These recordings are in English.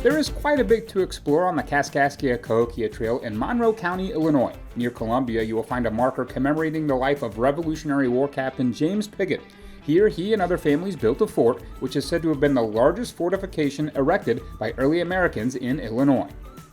There is quite a bit to explore on the Kaskaskia-Cahokia Trail in Monroe County, Illinois. Near Columbia, you will find a marker commemorating the life of Revolutionary War Captain James Piggott. Here, he and other families built a fort, which is said to have been the largest fortification erected by early Americans in Illinois.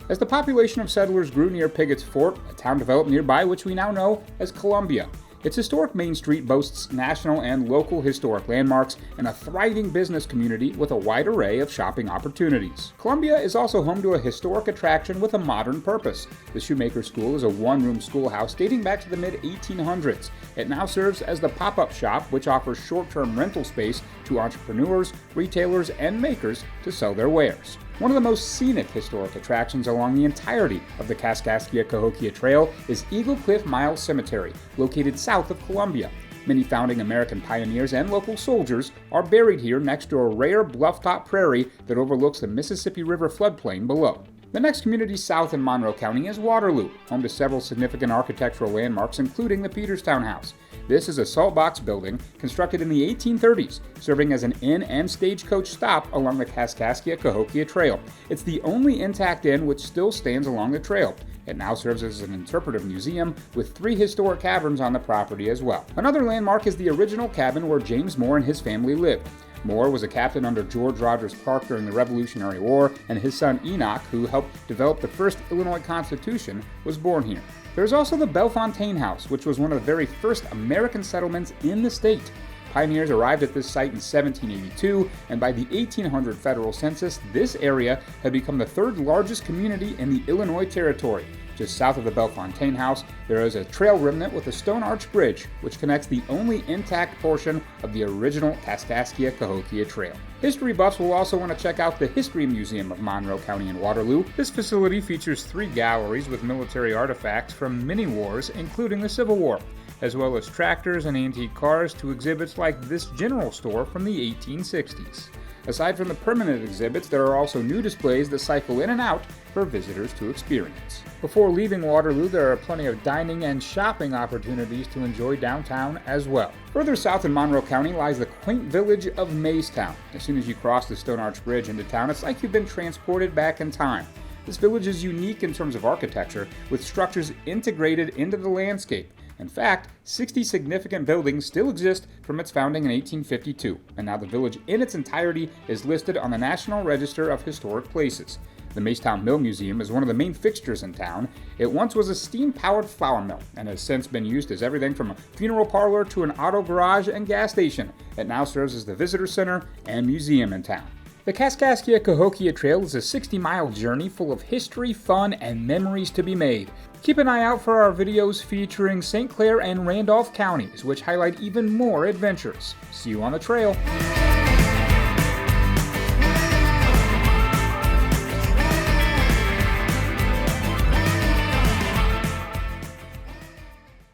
As the population of settlers grew near Piggott's fort, a town developed nearby which we now know as Columbia. Its historic main street boasts national and local historic landmarks and a thriving business community with a wide array of shopping opportunities. Columbia is also home to a historic attraction with a modern purpose. The Shoemaker School is a one-room schoolhouse dating back to the mid-1800s. It now serves as the pop-up shop, which offers short-term rental space to entrepreneurs, retailers, and makers to sell their wares. One of the most scenic historic attractions along the entirety of the Kaskaskia-Cahokia Trail is Eagle Cliff Mile Cemetery, located south of Columbia. Many founding American pioneers and local soldiers are buried here next to a rare bluff-top prairie that overlooks the Mississippi River floodplain below. The next community south in Monroe County is Waterloo, home to several significant architectural landmarks including the Peterstown House. This is a salt box building constructed in the 1830s, serving as an inn and stagecoach stop along the Kaskaskia-Cahokia Trail. It's the only intact inn which still stands along the trail. It now serves as an interpretive museum with 3 historic caverns on the property as well. Another landmark is the original cabin where James Moore and his family lived. Moore was a captain under George Rogers Clark during the Revolutionary War, and his son Enoch, who helped develop the first Illinois Constitution, was born here. There's also the Bellefontaine House, which was one of the very first American settlements in the state. Pioneers arrived at this site in 1782, and by the 1800 federal census, this area had become the 3rd largest community in the Illinois Territory. Just south of the Bellefontaine House, there is a trail remnant with a stone arch bridge, which connects the only intact portion of the original Kaskaskia-Cahokia Trail. History buffs will also want to check out the History Museum of Monroe County in Waterloo. This facility features 3 galleries with military artifacts from many wars, including the Civil War, as well as tractors and antique cars to exhibits like this general store from the 1860s. Aside from the permanent exhibits, there are also new displays that cycle in and out for visitors to experience. Before leaving Waterloo, there are plenty of dining and shopping opportunities to enjoy downtown as well. Further south in Monroe County lies the quaint village of Maystown. As soon as you cross the Stone Arch Bridge into town, it's like you've been transported back in time. This village is unique in terms of architecture, with structures integrated into the landscape. In fact, 60 significant buildings still exist from its founding in 1852, and now the village in its entirety is listed on the National Register of Historic Places. The Maystown Mill Museum is one of the main fixtures in town. It once was a steam-powered flour mill and has since been used as everything from a funeral parlor to an auto garage and gas station. It now serves as the visitor center and museum in town. The Kaskaskia-Cahokia Trail is a 60-mile journey full of history, fun, and memories to be made. Keep an eye out for our videos featuring St. Clair and Randolph counties, which highlight even more adventures. See you on the trail.